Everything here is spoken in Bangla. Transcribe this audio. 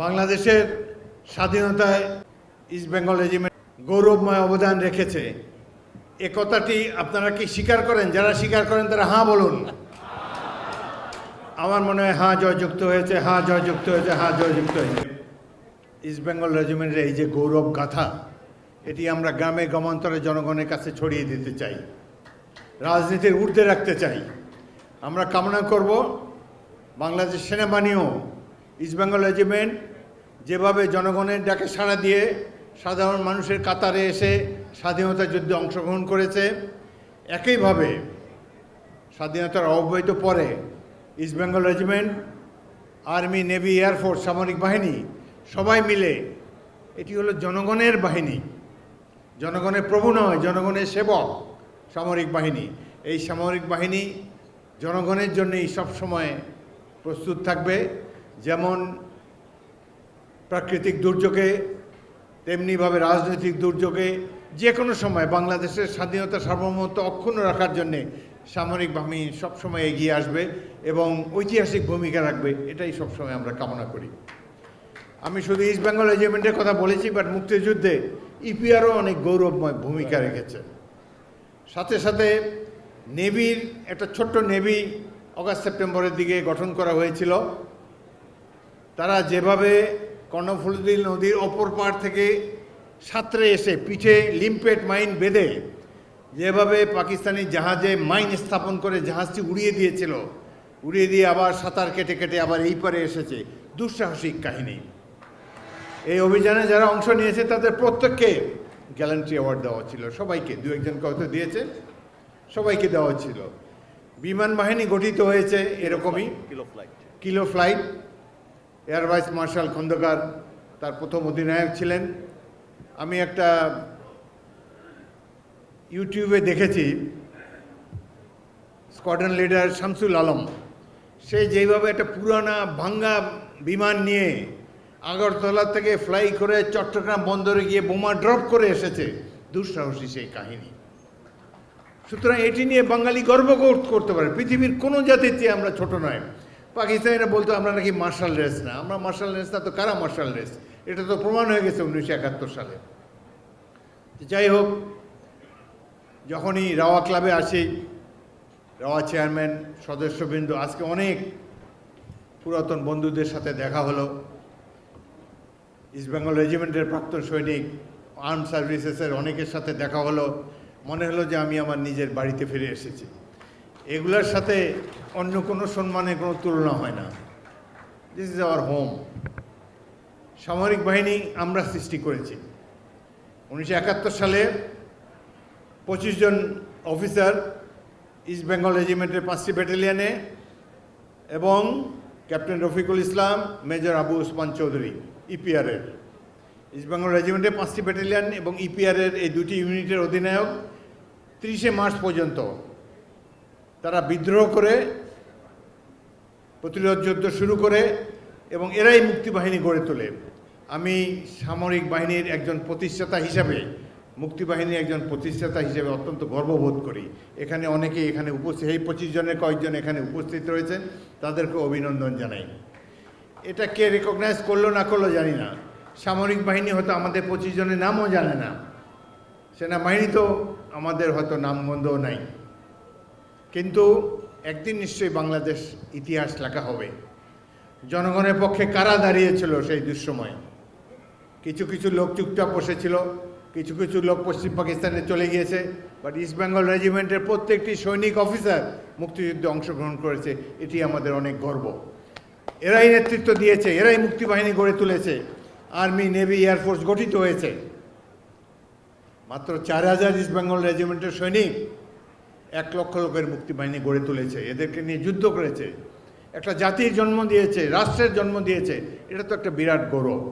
বাংলাদেশের স্বাধীনতায় ইস্ট বেঙ্গল রেজিমেন্ট গৌরবময় অবদান রেখেছে। এ কথাটি আপনারা কি স্বীকার করেন? যারা স্বীকার করেন তারা হাঁ বলুন। আমার মনে হয় হাঁ জয়যুক্ত হয়েছে, হাঁ জয়যুক্ত হয়েছে, হাঁ জয়যুক্ত হয়েছে। ইস্ট বেঙ্গল রেজিমেন্টের এই যে গৌরব গাথা, এটি আমরা গ্রামে গ্রামান্তরে জনগণের কাছে ছড়িয়ে দিতে চাই, রাজনীতির ঊর্ধ্বে রাখতে চাই। আমরা কামনা করব বাংলাদেশ সেনাবাহিনীও ইস্ট বেঙ্গল রেজিমেন্ট যেভাবে জনগণের ডাকে সাড়া দিয়ে সাধারণ মানুষের কাতারে এসে স্বাধীনতা যুদ্ধে অংশগ্রহণ করেছে, একইভাবে স্বাধীনতার অব্যবহিত পরে east Bengal regiment, army, navy, air force, সামরিক বাহিনী সবাই মিলে এটি হলো জনগণের বাহিনী, জনগণের প্রভু নয়, জনগণের সেবক সামরিক বাহিনী। এই সামরিক বাহিনী জনগণের জন্যই সবসময় প্রস্তুত থাকবে। যেমন প্রাকৃতিক দুর্যোগে তেমনিভাবে রাজনৈতিক দুর্যোগে যে কোনো সময় বাংলাদেশের স্বাধীনতা সার্বভৌমত্ব অক্ষুণ্ণ রাখার জন্যে সামরিক বাহিনী সবসময় এগিয়ে আসবে এবং ঐতিহাসিক ভূমিকা রাখবে, এটাই সবসময় আমরা কামনা করি। আমি শুধু ইস্ট বেঙ্গল রেজিমেন্টের কথা বলেছি, বাট মুক্তিযুদ্ধে ইপিআরও অনেক গৌরবময় ভূমিকা রেখেছে। সাথে সাথে নেভির একটা ছোট্ট নেভি অগাস্ট সেপ্টেম্বরের দিকে গঠন করা হয়েছিল। তারা যেভাবে কর্ণফুলী নদীর অপর পাড় থেকে সাঁতরে এসে পিঠে লিম্পেট মাইন বেঁধে যেভাবে পাকিস্তানি জাহাজে মাইন স্থাপন করে জাহাজটি উড়িয়ে দিয়েছিল, উড়িয়ে দিয়ে আবার সাঁতার কেটে কেটে আবার এই পারে এসেছে, দুঃসাহসিক কাহিনী। এই অভিযানে যারা অংশ নিয়েছে তাদের প্রত্যেককে গ্যালান্ট্রি অ্যাওয়ার্ড দেওয়া ছিল, সবাইকে, দু একজনকে হয়তো দিয়েছে, সবাইকে দেওয়া ছিল। বিমান বাহিনী গঠিত হয়েছে এরকমই, kilo flight. Air vice marshal Khandaker তার প্রথম অধিনায়ক ছিলেন। আমি একটা ইউটিউবে দেখেছি, স্কোয়াড্রন লিডার শামসুল আলম, সে যেইভাবে একটা পুরানা ভাঙ্গা বিমান নিয়ে আগরতলা থেকে ফ্লাই করে চট্টগ্রাম বন্দরে গিয়ে বোমা ড্রপ করে এসেছে, দুঃসাহসী সেই কাহিনী। সুতরাং এটি নিয়ে বাঙালি গর্ব করতে পারে, পৃথিবীর কোনো জাতির চেয়ে আমরা ছোট নয়। পাকিস্তানিরা বলতো আমরা নাকি মার্শাল রেস না, আমরা মার্শাল রেস না, তো কারা মার্শাল রেস? এটা তো প্রমাণ হয়ে গেছে 1971 সালে। যাই হোক, যখনই রাওয়া ক্লাবে আসি, রাওয়া চেয়ারম্যান, সদস্যবৃন্দ, আজকে অনেক পুরাতন বন্ধুদের সাথে দেখা হলো। ইস্ট বেঙ্গল রেজিমেন্টের প্রাক্তন সৈনিক, আর্ম সার্ভিসেসের অনেকের সাথে দেখা হলো। মনে হলো যে আমি আমার নিজের বাড়িতে ফিরে এসেছি। এগুলোর সাথে অন্য কোনো সম্মানের কোনো তুলনা হয় না। This is our home. সামরিক বাহিনী আমরা সৃষ্টি করেছি। 1971 সালে 25 জন অফিসার ইস্ট বেঙ্গল রেজিমেন্টের 5টি ব্যাটালিয়নে এবং captain Rafiqul Islam, major Abu Osman Chowdhury ইপিআরের, east Bengal রেজিমেন্টের 5টি ব্যাটালিয়ন এবং ইপিআরের এই দুটি ইউনিটের অধিনায়ক 30শে মার্চ পর্যন্ত তারা বিদ্রোহ করে প্রতিরোধ যুদ্ধ শুরু করে এবং এরাই মুক্তিবাহিনী গড়ে তোলে। আমি সামরিক বাহিনীর একজন প্রতিষ্ঠাতা হিসাবে, মুক্তিবাহিনীর একজন প্রতিষ্ঠাতা হিসেবে অত্যন্ত গর্ববোধ করি। এখানে অনেকে এখানে উপস্থিত, এই 25 জনের কয়েকজন এখানে উপস্থিত রয়েছেন, তাদেরকে অভিনন্দন জানাই। এটা কে রেকগনাইজ করলো না করলো জানি না। সামরিক বাহিনী হয়তো আমাদের 25 জনের নামও জানে না, সেনাবাহিনী তো আমাদের হয়তো নামগন্ধও নাই, কিন্তু একদিন নিশ্চয়ই বাংলাদেশ ইতিহাস লেখা হবে। জনগণের পক্ষে কারা দাঁড়িয়েছিল সেই দুঃসময়? কিছু কিছু লোক চুপচাপ বসেছিল, কিছু কিছু লোক পশ্চিম পাকিস্তানে চলে গিয়েছে, বাট ইস্ট বেঙ্গল রেজিমেন্টের প্রত্যেকটি সৈনিক অফিসার মুক্তিযুদ্ধে অংশগ্রহণ করেছে, এটি আমাদের অনেক গর্ব। এরাই নেতৃত্ব দিয়েছে, এরাই মুক্তিবাহিনী গড়ে তুলেছে, আর্মি, নেভি, এয়ারফোর্স গঠিত হয়েছে। মাত্র 4000 ইস্ট বেঙ্গল রেজিমেন্টের সৈনিক 1 লক্ষ লোকের মুক্তিবাহিনী গড়ে তুলেছে, এদেরকে নিয়ে যুদ্ধ করেছে, একটা জাতির জন্ম দিয়েছে, রাষ্ট্রের জন্ম দিয়েছে। এটা তো একটা বিরাট গৌরব।